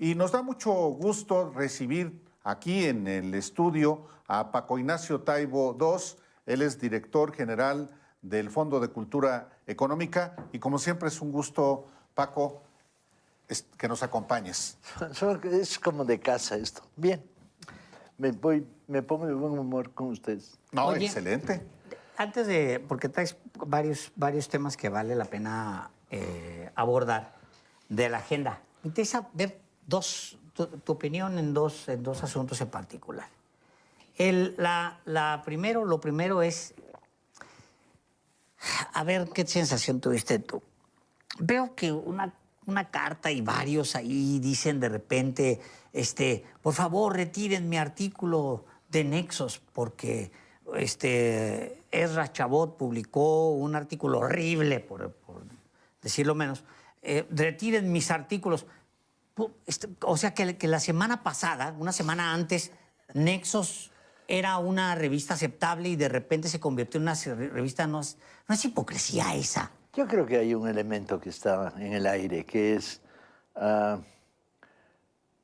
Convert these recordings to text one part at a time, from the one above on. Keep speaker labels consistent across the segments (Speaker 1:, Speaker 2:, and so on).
Speaker 1: Y nos da mucho gusto recibir aquí en el estudio a Paco Ignacio Taibo II. Él es director general del Fondo de Cultura Económica y como siempre es un gusto, Paco, que nos acompañes.
Speaker 2: Es como de casa esto. Bien, me pongo de buen humor con ustedes.
Speaker 1: No,
Speaker 3: Oye,
Speaker 1: excelente.
Speaker 3: Antes de, porque traes varios temas que vale la pena abordar de la agenda. Me interesa ver tu opinión en dos asuntos en particular. Lo primero es, a ver qué sensación tuviste tú. Veo que una carta y varios ahí dicen de repente, por favor retiren mi artículo de Nexos porque Ezra Chabot publicó un artículo horrible, por decirlo menos. Retiren mis artículos. O sea que la semana pasada, una semana antes, Nexos era una revista aceptable y de repente se convirtió en una revista. No es hipocresía esa.
Speaker 2: Yo creo que hay un elemento que está en el aire, que es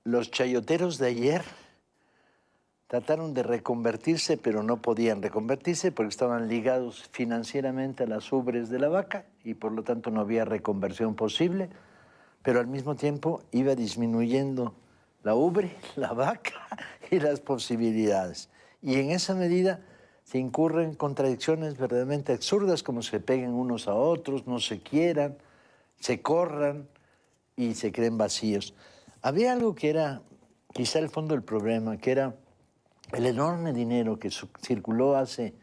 Speaker 2: los chayoteros de ayer trataron de reconvertirse, pero no podían reconvertirse porque estaban ligados financieramente a las ubres de la vaca y por lo tanto no había reconversión posible, pero al mismo tiempo iba disminuyendo la ubre, la vaca y las posibilidades. Y en esa medida se incurren contradicciones verdaderamente absurdas, como se peguen unos a otros, no se quieran, se corran y se creen vacíos. Había algo que era quizá el fondo del problema, que era el enorme dinero que circuló hace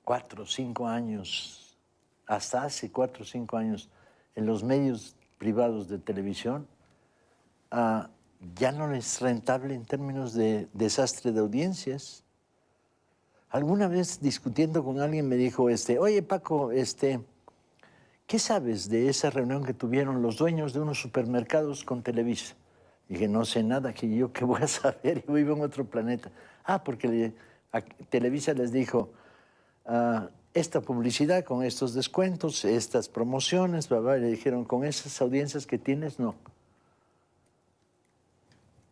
Speaker 2: 4 o 5 años, hasta hace 4 o 5 años, en los medios privados de televisión, ya no es rentable en términos de desastre de audiencias. Alguna vez discutiendo con alguien me dijo, oye Paco, ¿qué sabes de esa reunión que tuvieron los dueños de unos supermercados con Televisa? Dije, no sé nada, que yo qué voy a saber, yo vivo en otro planeta. Porque Televisa les dijo, esta publicidad con estos descuentos, estas promociones, bla, bla, y le dijeron, con esas audiencias que tienes, no.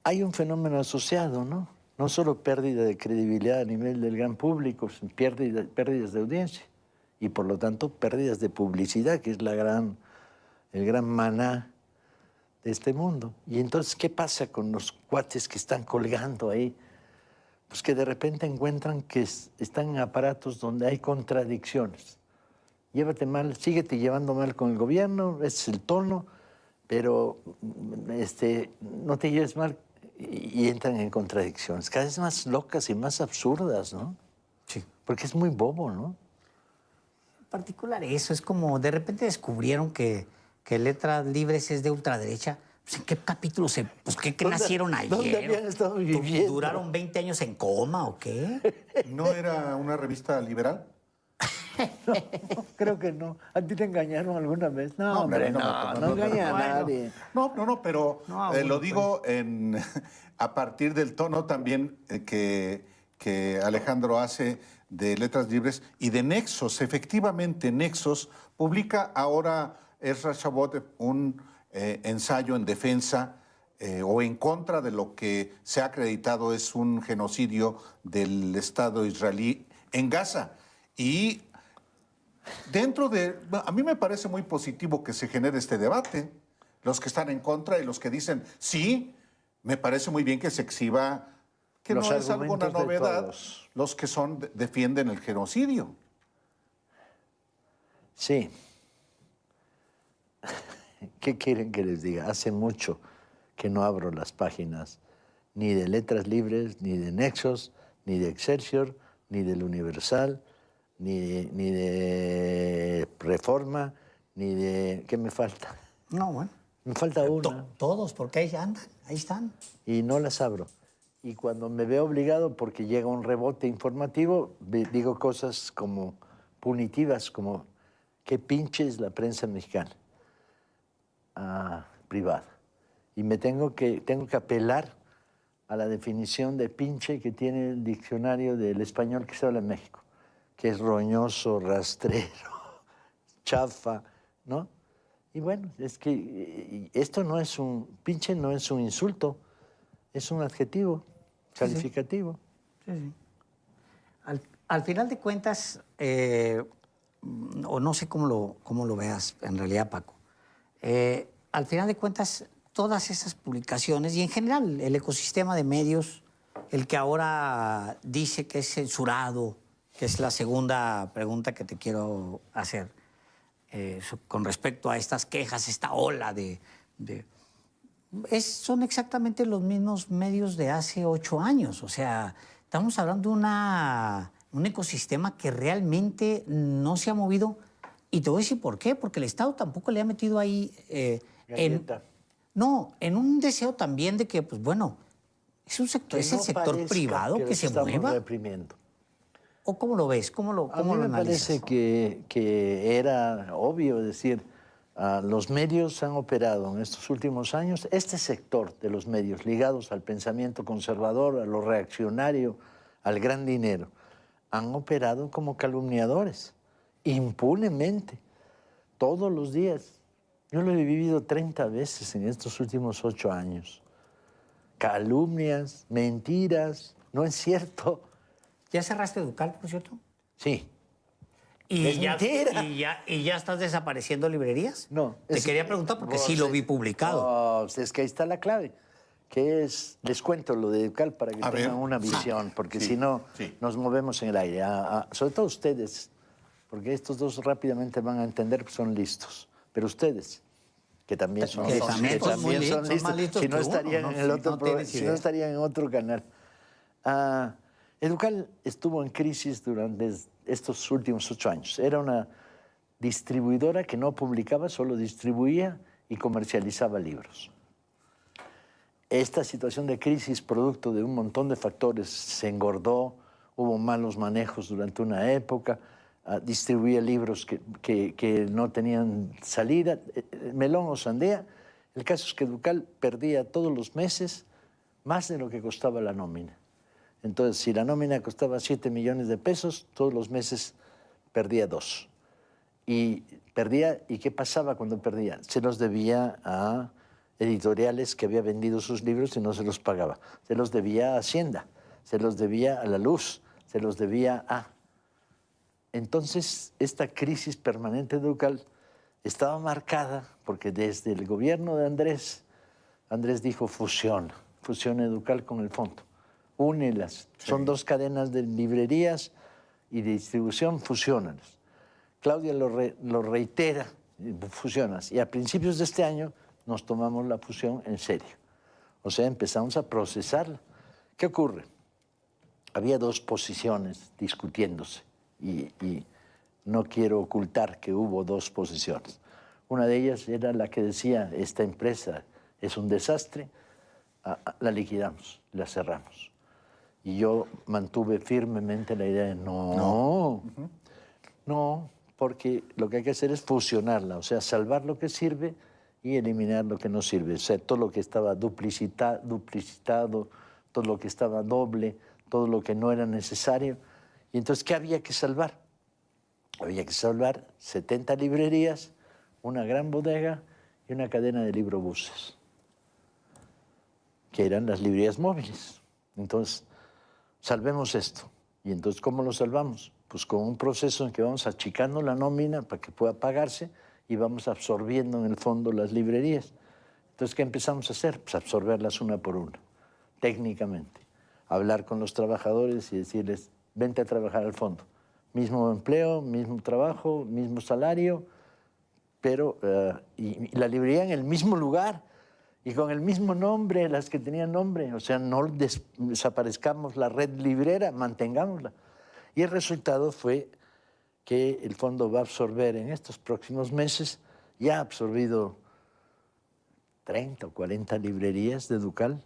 Speaker 2: Hay un fenómeno asociado, ¿no? No solo pérdida de credibilidad a nivel del gran público, sino pérdidas de audiencia y por lo tanto pérdidas de publicidad, que es el gran maná de este mundo. Y entonces, ¿qué pasa con los cuates que están colgando ahí? Pues que de repente encuentran que están en aparatos donde hay contradicciones. Llévate mal, síguete llevando mal con el gobierno, ese es el tono, pero no te lleves mal y entran en contradicciones, cada vez más locas y más absurdas, ¿no?
Speaker 3: Sí.
Speaker 2: Porque es muy bobo, ¿no?
Speaker 3: En particular eso, es como de repente descubrieron que Letras Libres es de ultraderecha. Pues, ¿en qué capítulo qué nacieron ayer?
Speaker 2: ¿Dónde habían estado viviendo?
Speaker 3: ¿Duraron 20 años en coma o qué?
Speaker 1: ¿No era una revista liberal?
Speaker 2: No, creo que no. ¿A ti te engañaron alguna vez? No, hombre, no engaña a nadie.
Speaker 1: No, pero lo digo a partir del tono también que Alejandro hace de Letras Libres y de Nexos. Efectivamente, Nexos publica ahora Ezra Chabot un ensayo en defensa o en contra de lo que se ha acreditado es un genocidio del Estado israelí en Gaza. Y a mí me parece muy positivo que se genere este debate. Los que están en contra y los que dicen, sí, me parece muy bien que se exhiba, que no es alguna novedad, los que defienden el genocidio.
Speaker 2: Sí. ¿Qué quieren que les diga? Hace mucho que no abro las páginas ni de Letras Libres, ni de Nexos, ni de Excelsior, ni del Universal, ni de Reforma, ni de... ¿Qué me falta?
Speaker 3: No, bueno.
Speaker 2: Me falta una.
Speaker 3: Todos, porque ahí andan, ahí están.
Speaker 2: Y no las abro. Y cuando me veo obligado, porque llega un rebote informativo, digo cosas como punitivas, como qué pinche es la prensa mexicana privada. Y tengo que apelar a la definición de pinche que tiene el diccionario del español que se habla en México, que es roñoso, rastrero, chafa, ¿no? Y bueno, es que esto no es un, pinche no es un insulto, es un adjetivo calificativo.
Speaker 3: Sí, sí. Al final de cuentas, o no sé cómo lo veas en realidad, Paco, al final de cuentas, todas esas publicaciones y en general el ecosistema de medios, el que ahora dice que es censurado, que es la segunda pregunta que te quiero hacer, con respecto a estas quejas, esta ola son exactamente los mismos medios de hace 8 años. O sea, estamos hablando de un ecosistema que realmente no se ha movido. Y te voy a decir por qué. Porque el Estado tampoco le ha metido ahí en un deseo también de que, pues bueno, es el sector privado que se mueva.
Speaker 2: Reprimiendo.
Speaker 3: ¿O cómo lo ves? ¿Cómo lo
Speaker 2: A mí me
Speaker 3: analizas?
Speaker 2: parece que era obvio decir, los medios han operado en estos últimos años, este sector de los medios ligados al pensamiento conservador, a lo reaccionario, al gran dinero, han operado como calumniadores, impunemente, todos los días. Yo lo he vivido 30 veces en estos últimos 8 años. Calumnias, mentiras, no es cierto.
Speaker 3: ¿Ya cerraste Educal, por cierto?
Speaker 2: Sí.
Speaker 3: ¿Y
Speaker 2: Es mentira.
Speaker 3: ¿Y ya estás desapareciendo librerías?
Speaker 2: No.
Speaker 3: Te quería preguntar porque sí lo vi publicado.
Speaker 2: No, es que ahí está la clave. Que es, les cuento lo de Educal para que tengan una visión, porque si no, nos movemos en el aire. Sobre todo ustedes, porque estos dos rápidamente van a entender que son listos. Pero ustedes, que también son listos, son listos, si no estarían en el otro programa, si no estarían en otro canal. Educal estuvo en crisis durante estos últimos 8 años. Era una distribuidora que no publicaba, solo distribuía y comercializaba libros. Esta situación de crisis, producto de un montón de factores, se engordó, hubo malos manejos durante una época, distribuía libros que no tenían salida, melón o sandía. El caso es que Educal perdía todos los meses más de lo que costaba la nómina. Entonces, si la nómina costaba 7 millones de pesos, todos los meses perdía 2. Y ¿qué pasaba cuando perdía? Se los debía a editoriales que había vendido sus libros y no se los pagaba. Se los debía a Hacienda, se los debía a la luz, se los debía a... Entonces, esta crisis permanente de Educal estaba marcada porque desde el gobierno de Andrés dijo fusiona Educal con el fondo. Únelas. Sí. Son 2 cadenas de librerías y de distribución, fusiónalas. Claudia lo reitera, fusionas. Y a principios de este año nos tomamos la fusión en serio. O sea, empezamos a procesarla. ¿Qué ocurre? Había 2 posiciones discutiéndose y no quiero ocultar que hubo 2 posiciones. Una de ellas era la que decía, esta empresa es un desastre, la liquidamos, la cerramos. Y yo mantuve firmemente la idea de no, porque lo que hay que hacer es fusionarla, o sea, salvar lo que sirve y eliminar lo que no sirve. O sea, todo lo que estaba duplicitado, todo lo que estaba doble, todo lo que no era necesario. Y entonces, ¿qué había que salvar? Había que salvar 70 librerías, una gran bodega y una cadena de librobuses, que eran las librerías móviles. Entonces, salvemos esto. ¿Y entonces cómo lo salvamos? Pues con un proceso en que vamos achicando la nómina para que pueda pagarse y vamos absorbiendo en el fondo las librerías. Entonces, ¿qué empezamos a hacer? Pues absorberlas una por una, técnicamente. Hablar con los trabajadores y decirles, vente a trabajar al fondo. Mismo empleo, mismo trabajo, mismo salario, pero y la librería en el mismo lugar y con el mismo nombre, las que tenían nombre. O sea, no desaparezcamos la red librera, mantengámosla. Y el resultado fue que el fondo va a absorber en estos próximos meses, ya ha absorbido 30 o 40 librerías de Educal,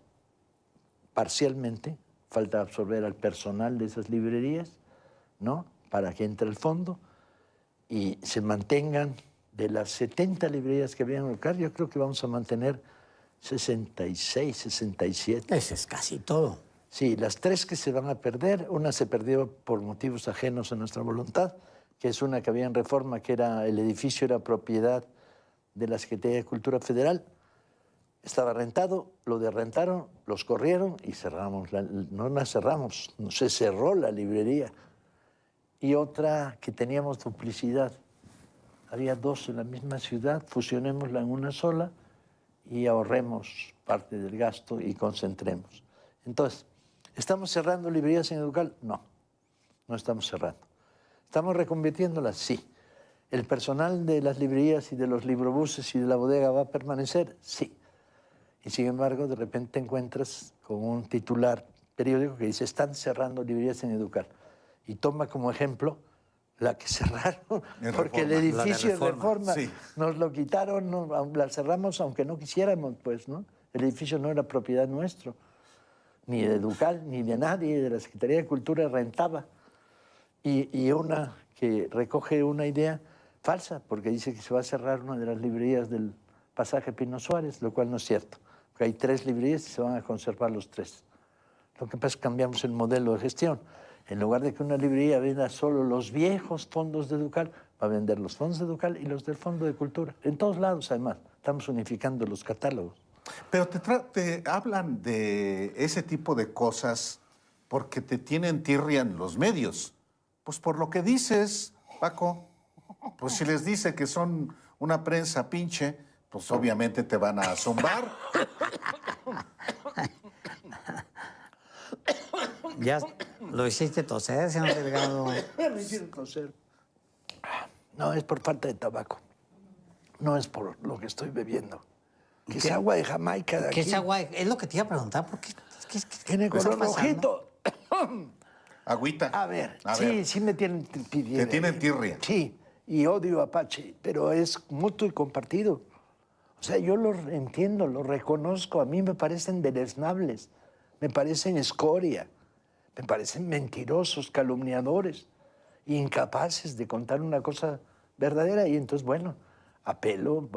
Speaker 2: parcialmente. Falta absorber al personal de esas librerías, ¿no?, para que entre el fondo y se mantengan. De las 70 librerías que había en Educal, yo creo que vamos a mantener 66, 67.
Speaker 3: Eso es casi todo.
Speaker 2: Sí, las 3 que se van a perder, una se perdió por motivos ajenos a nuestra voluntad, que es una que había en Reforma, que era el edificio era propiedad de la Secretaría de Cultura Federal. Estaba rentado, lo derrentaron, los corrieron y cerramos. No la cerramos, no se cerró la librería. Y otra que teníamos duplicidad. Había dos en la misma ciudad, fusionémosla en una sola y ahorremos parte del gasto y concentremos. Entonces, ¿estamos cerrando librerías en Educal? No, no estamos cerrando. ¿Estamos reconvirtiéndolas? Sí. ¿El personal de las librerías y de los librobuses y de la bodega va a permanecer? Sí. Y sin embargo, de repente te encuentras con un titular periódico que dice están cerrando librerías en Educal. Y toma como ejemplo la que cerraron, porque el edificio de Reforma sí. Nos lo quitaron, la cerramos aunque no quisiéramos, pues, ¿no? El edificio no era propiedad nuestro, ni de Educal, ni de nadie, de la Secretaría de Cultura rentaba. Y una que recoge una idea falsa, porque dice que se va a cerrar una de las librerías del pasaje Pino Suárez, lo cual no es cierto, porque hay 3 librerías y se van a conservar los 3. Lo que pasa es que cambiamos el modelo de gestión. En lugar de que una librería venda solo los viejos fondos de Educal, va a vender los fondos de Educal y los del Fondo de Cultura. En todos lados, además, estamos unificando los catálogos.
Speaker 1: Pero te hablan de ese tipo de cosas porque te tienen tirria en los medios. Pues por lo que dices, Paco, pues si les dice que son una prensa pinche, pues obviamente te van a zumbar.
Speaker 3: Ya lo hiciste toser, señor Delgado.
Speaker 2: Me hicieron toser. No, es por falta de tabaco. No es por lo que estoy bebiendo. Que es agua de Jamaica de aquí.
Speaker 3: ¿Qué es agua? Es lo que te iba a preguntar, porque
Speaker 2: tiene color rojito.
Speaker 1: Agüita.
Speaker 2: A ver, sí me tienen tirria.
Speaker 1: Te tienen tirria.
Speaker 2: Sí, y odio a Apache, pero es mutuo y compartido. O sea, yo lo entiendo, lo reconozco. A mí me parecen deleznables, me parecen escoria, me parecen mentirosos, calumniadores, incapaces de contar una cosa verdadera. Y entonces, bueno, apelo,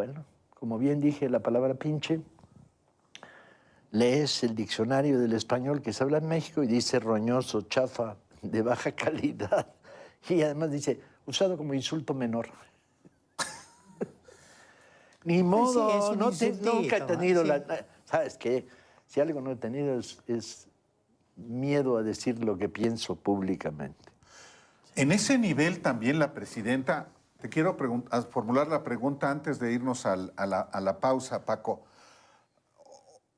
Speaker 2: como bien dije, la palabra pinche, lees el diccionario del español que se habla en México y dice roñoso, chafa, de baja calidad. Y además dice, usado como insulto menor. Ni modo, sí, nunca he tenido ¿Sabes qué? Si algo no he tenido es miedo a decir lo que pienso públicamente.
Speaker 1: En ese nivel también la presidenta, te quiero formular la pregunta antes de irnos a la pausa, Paco.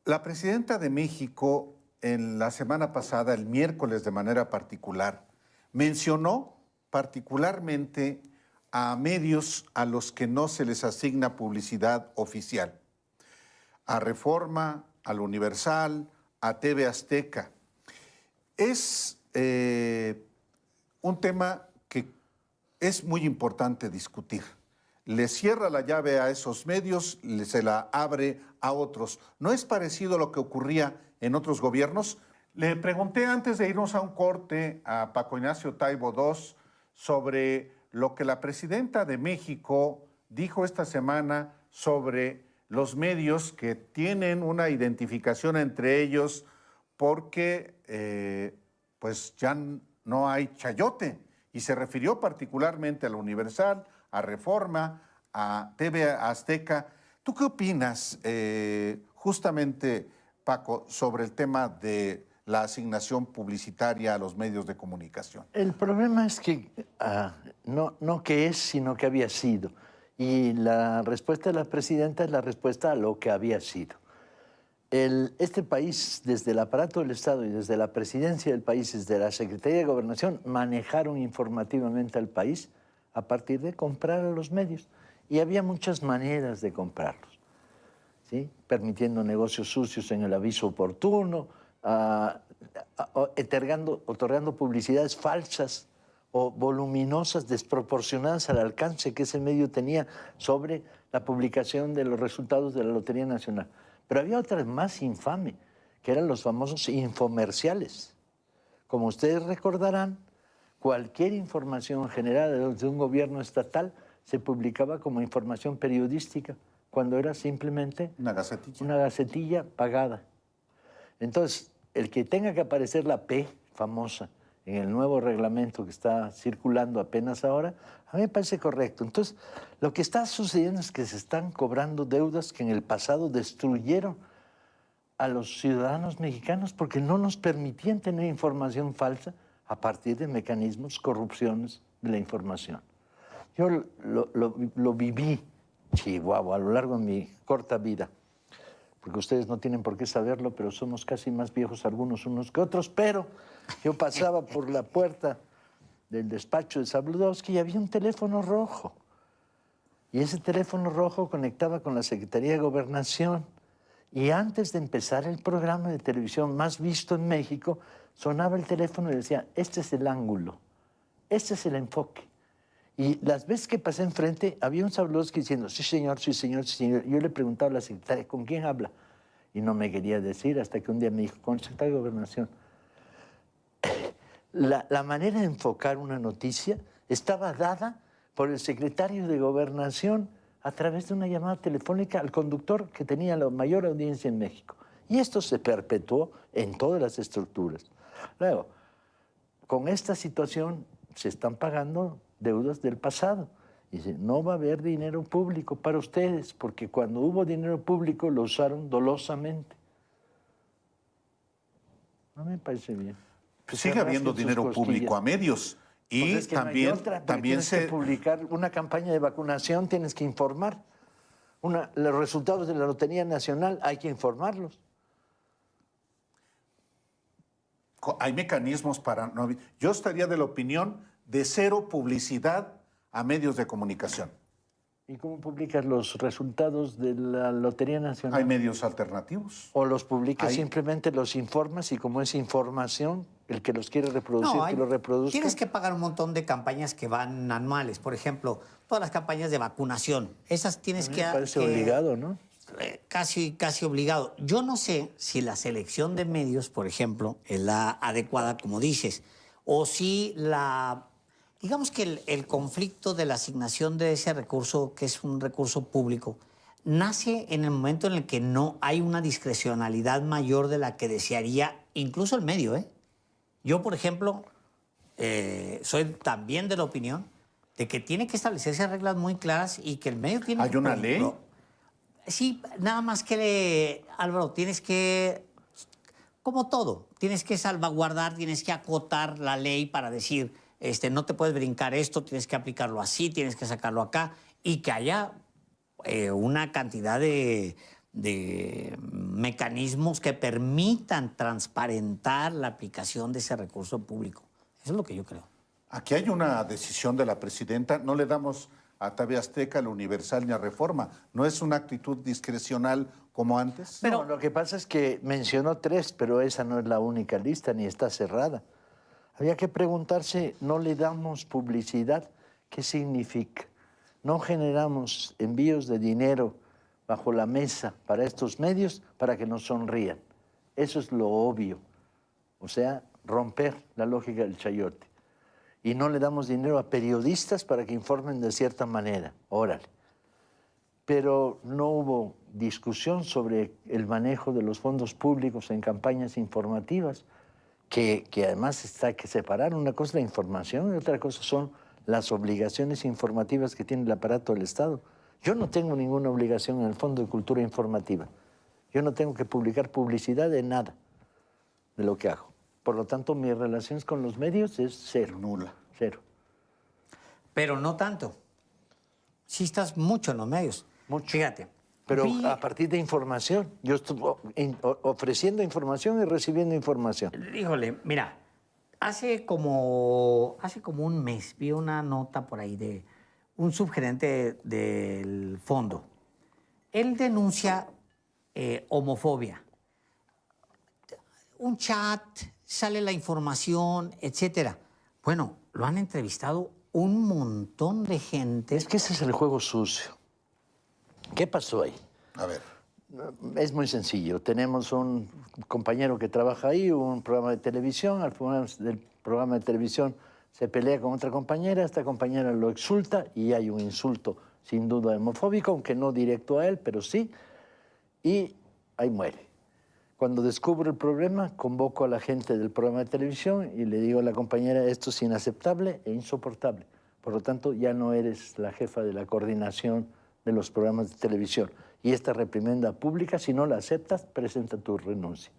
Speaker 1: La presidenta de México, en la semana pasada, el miércoles de manera particular, mencionó particularmente a medios a los que no se les asigna publicidad oficial. A Reforma, al Universal, a TV Azteca. Es un tema que es muy importante discutir. Le cierra la llave a esos medios, se la abre a otros. ¿No es parecido a lo que ocurría en otros gobiernos? Le pregunté antes de irnos a un corte a Paco Ignacio Taibo II sobre lo que la presidenta de México dijo esta semana sobre los medios que tienen una identificación entre ellos porque pues ya no hay chayote. Y se refirió particularmente a la Universal, a Reforma, a TV Azteca. ¿Tú qué opinas justamente, Paco, sobre el tema de la asignación publicitaria a los medios de comunicación?
Speaker 2: El problema es que no que es, sino que había sido. Y la respuesta de la presidenta es la respuesta a lo que había sido. Este país, desde el aparato del Estado y desde la presidencia del país, desde la Secretaría de Gobernación, manejaron informativamente al país a partir de comprar a los medios. Y había muchas maneras de comprarlos, ¿sí? Permitiendo negocios sucios en el aviso oportuno, otorgando publicidades falsas o voluminosas, desproporcionadas al alcance que ese medio tenía sobre la publicación de los resultados de la Lotería Nacional. Pero había otra más infame, que eran los famosos infomerciales. Como ustedes recordarán, cualquier información generada desde un gobierno estatal se publicaba como información periodística, cuando era simplemente
Speaker 1: una
Speaker 2: gacetilla pagada. Entonces, el que tenga que aparecer la P famosa en el nuevo reglamento que está circulando apenas ahora, a mí me parece correcto. Entonces, lo que está sucediendo es que se están cobrando deudas que en el pasado destruyeron a los ciudadanos mexicanos porque no nos permitían tener información falsa a partir de mecanismos, corrupciones de la información. Yo lo viví, Chihuahua, a lo largo de mi corta vida, porque ustedes no tienen por qué saberlo, pero somos casi más viejos algunos unos que otros, pero yo pasaba por la puerta del despacho de Zabludovsky y había un teléfono rojo. Y ese teléfono rojo conectaba con la Secretaría de Gobernación. Y antes de empezar el programa de televisión más visto en México, sonaba el teléfono y decía, este es el ángulo, este es el enfoque. Y las veces que pasé enfrente, había un Zabludovsky diciendo, sí señor, sí señor, sí señor. Yo le preguntaba a la secretaria, ¿con quién habla? Y no me quería decir, hasta que un día me dijo, con el secretario de Gobernación. La manera de enfocar una noticia estaba dada por el secretario de Gobernación a través de una llamada telefónica al conductor que tenía la mayor audiencia en México. Y esto se perpetuó en todas las estructuras. Luego, con esta situación se están pagando deudas del pasado. Dice, no va a haber dinero público para ustedes, porque cuando hubo dinero público lo usaron dolosamente. No me parece bien.
Speaker 1: Pues sigue habiendo dinero público a medios. Y
Speaker 2: pues es que
Speaker 1: también,
Speaker 2: no hay otra,
Speaker 1: también
Speaker 2: tienes que publicar una campaña de vacunación, tienes que informar. Los resultados de la Lotería Nacional hay que informarlos.
Speaker 1: Hay mecanismos para... Yo estaría de la opinión de cero publicidad a medios de comunicación.
Speaker 2: ¿Y cómo publicas los resultados de la Lotería Nacional?
Speaker 1: Hay medios alternativos.
Speaker 2: O los publicas, simplemente los informas y como es información, el que los quiere reproducir, que lo reproduzca.
Speaker 3: Tienes que pagar un montón de campañas que van anuales. Por ejemplo, todas las campañas de vacunación. Esas tienes que...
Speaker 2: Me parece obligado, ¿no?
Speaker 3: Casi obligado. Yo no sé si la selección de medios, por ejemplo, es la adecuada, como dices, o si digamos que el conflicto de la asignación de ese recurso, que es un recurso público, nace en el momento en el que no hay una discrecionalidad mayor de la que desearía incluso el medio, ¿eh? Yo, por ejemplo, soy también de la opinión de que tiene que establecerse reglas muy claras y que el medio tiene...
Speaker 1: ¿Hay una ley?
Speaker 3: Sí, nada más que, Álvaro, tienes que, como todo, tienes que salvaguardar, tienes que acotar la ley para decir, no te puedes brincar esto, tienes que aplicarlo así, tienes que sacarlo acá, y que haya una cantidad de mecanismos que permitan transparentar la aplicación de ese recurso público. Eso es lo que yo creo.
Speaker 1: Aquí hay una decisión de la presidenta, no le damos a TV Azteca, la Universal ni a Reforma. ¿No es una actitud discrecional como antes?
Speaker 2: Pero no, lo que pasa es que mencionó 3, pero esa no es la única lista, ni está cerrada. Había que preguntarse, ¿no le damos publicidad? ¿Qué significa? ¿No generamos envíos de dinero bajo la mesa para estos medios para que nos sonrían? Eso es lo obvio. O sea, romper la lógica del chayote. Y no le damos dinero a periodistas para que informen de cierta manera. Órale. Pero no hubo discusión sobre el manejo de los fondos públicos en campañas informativas, que además hay que separar. Una cosa es la información y otra cosa son las obligaciones informativas que tiene el aparato del Estado. Yo no tengo ninguna obligación en el Fondo de Cultura Informativa. Yo no tengo que publicar publicidad de nada de lo que hago. Por lo tanto, mis relaciones con los medios es cero.
Speaker 1: Nula.
Speaker 2: Cero.
Speaker 3: Pero no tanto. Sí estás mucho en los medios.
Speaker 2: Mucho.
Speaker 3: Fíjate.
Speaker 2: Pero a partir de información. Yo estoy ofreciendo información y recibiendo información.
Speaker 3: Híjole, mira, hace como un mes vi una nota por ahí de un subgerente del fondo. Él denuncia homofobia. Un chat, sale la información, etcétera. Bueno, lo han entrevistado un montón de gente.
Speaker 2: Es que ese es el juego sucio. ¿Qué pasó ahí?
Speaker 1: A ver.
Speaker 2: Es muy sencillo. Tenemos un compañero que trabaja ahí, un programa de televisión. Al final del programa de televisión se pelea con otra compañera. Esta compañera lo exulta y hay un insulto sin duda homofóbico, aunque no directo a él, pero sí. Y ahí muere. Cuando descubro el problema, convoco a la gente del programa de televisión y le digo a la compañera, esto es inaceptable e insoportable. Por lo tanto, ya no eres la jefa de la coordinación de los programas de televisión. Y esta reprimenda pública, si no la aceptas, presenta tu renuncia.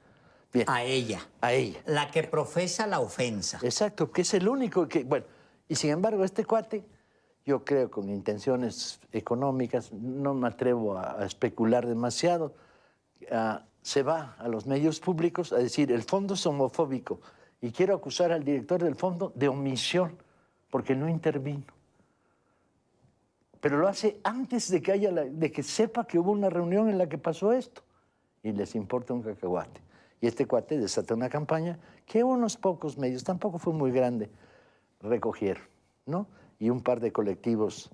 Speaker 2: Bien.
Speaker 3: A ella.
Speaker 2: A ella.
Speaker 3: La que profesa la ofensa.
Speaker 2: Exacto, que es el único que... Bueno, y sin embargo, este cuate, yo creo con intenciones económicas, no me atrevo a especular demasiado, se va a los medios públicos a decir, el fondo es homofóbico, y quiero acusar al director del fondo de omisión, porque no intervino. Pero lo hace antes de que sepa que hubo una reunión en la que pasó esto. Y les importa un cacahuate. Y este cuate desata una campaña que unos pocos medios, tampoco fue muy grande, recogieron, ¿no? Y un par de colectivos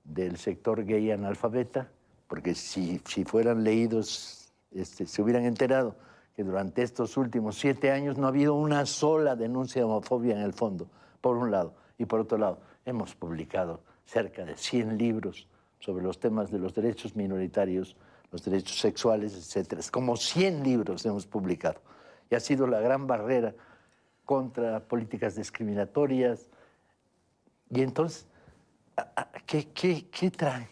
Speaker 2: del sector gay analfabeta, porque si fueran leídos, se hubieran enterado que durante estos últimos 7 años no ha habido una sola denuncia de homofobia en el fondo, por un lado. Y por otro lado, hemos publicado cerca de 100 libros sobre los temas de los derechos minoritarios, los derechos sexuales, etcétera. Como 100 libros hemos publicado. Y ha sido la gran barrera contra políticas discriminatorias. Y entonces, ¿qué traen?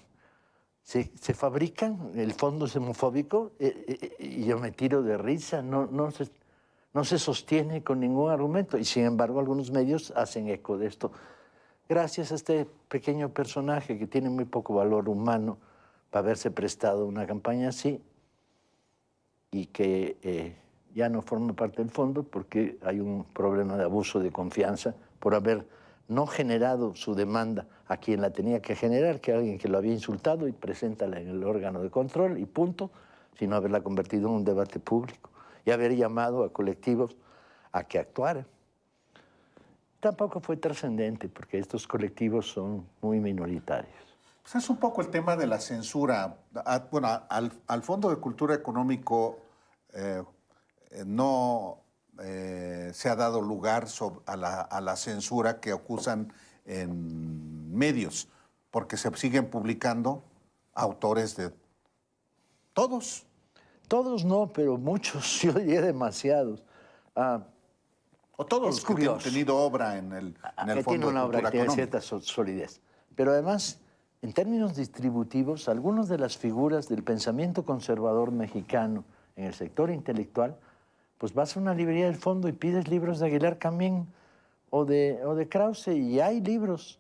Speaker 2: ¿Se fabrican? ¿El fondo es homofóbico? Y yo me tiro de risa. No se sostiene con ningún argumento. Y sin embargo, algunos medios hacen eco de esto. Gracias a este pequeño personaje que tiene muy poco valor humano para haberse prestado una campaña así y que ya no forma parte del fondo porque hay un problema de abuso de confianza por haber no generado su demanda a quien la tenía que generar, que alguien que lo había insultado, y preséntala en el órgano de control y punto, sino haberla convertido en un debate público y haber llamado a colectivos a que actuaran. Tampoco fue trascendente porque estos colectivos son muy minoritarios.
Speaker 1: Pues es un poco el tema de la censura. Bueno, al Fondo de Cultura Económico no se ha dado lugar a la censura que acusan en medios, porque se siguen publicando autores de todos.
Speaker 2: Todos no, pero muchos, yo diría demasiados.
Speaker 1: O todos los que han tenido obra en el Fondo de Cultura Económica.
Speaker 2: Tiene cierta solidez. Pero además, en términos distributivos, algunas de las figuras del pensamiento conservador mexicano en el sector intelectual, pues vas a una librería del Fondo y pides libros de Aguilar Camín o de Krause, y hay libros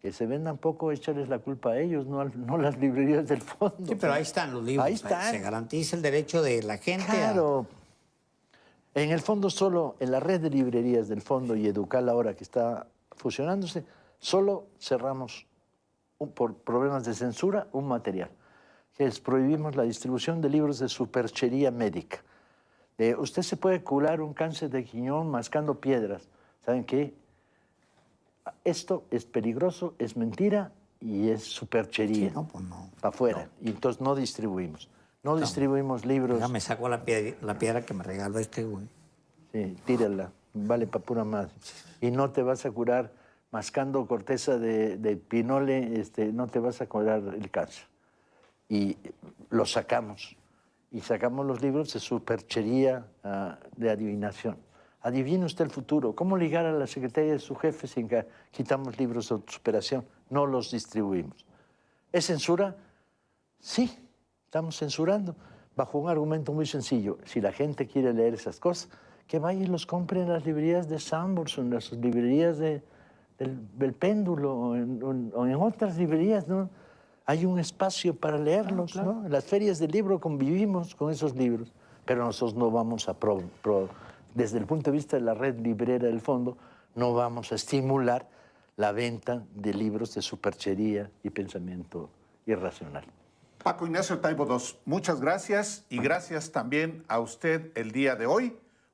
Speaker 2: que se vendan poco, échales la culpa a ellos, no a las librerías del Fondo.
Speaker 3: Sí, pero ahí están los libros.
Speaker 2: Ahí están.
Speaker 3: Se garantiza el derecho de la gente
Speaker 2: Claro. En el fondo solo, en la red de librerías del Fondo y Educal ahora que está fusionándose, solo cerramos por problemas de censura un material, que es prohibimos la distribución de libros de superchería médica. Usted se puede curar un cáncer de riñón mascando piedras. ¿Saben qué? Esto es peligroso, es mentira y es superchería.
Speaker 3: Sí, no, pues no.
Speaker 2: Para afuera. No. Y entonces no distribuimos. No distribuimos libros.
Speaker 3: Ya me saco la piedra que me regaló este güey.
Speaker 2: Sí, tírala. Vale para pura madre. Y no te vas a curar mascando corteza de pinole, no te vas a curar el cáncer. Y lo sacamos. Y sacamos los libros de superchería, de adivinación. Adivine usted el futuro. ¿Cómo ligar a la secretaria de su jefe sin que quitamos libros de superación? No los distribuimos. ¿Es censura? Sí. Estamos censurando bajo un argumento muy sencillo. Si la gente quiere leer esas cosas, que vaya y los compre en las librerías de Sambors, en las librerías del Péndulo o en otras librerías, ¿no? Hay un espacio para leerlos, claro. ¿No? En las ferias del libro convivimos con esos libros, pero nosotros no vamos a, desde el punto de vista de la red librera del Fondo, no vamos a estimular la venta de libros de superchería y pensamiento irracional.
Speaker 1: Paco Ignacio Taibo II, muchas gracias y gracias también a usted el día de hoy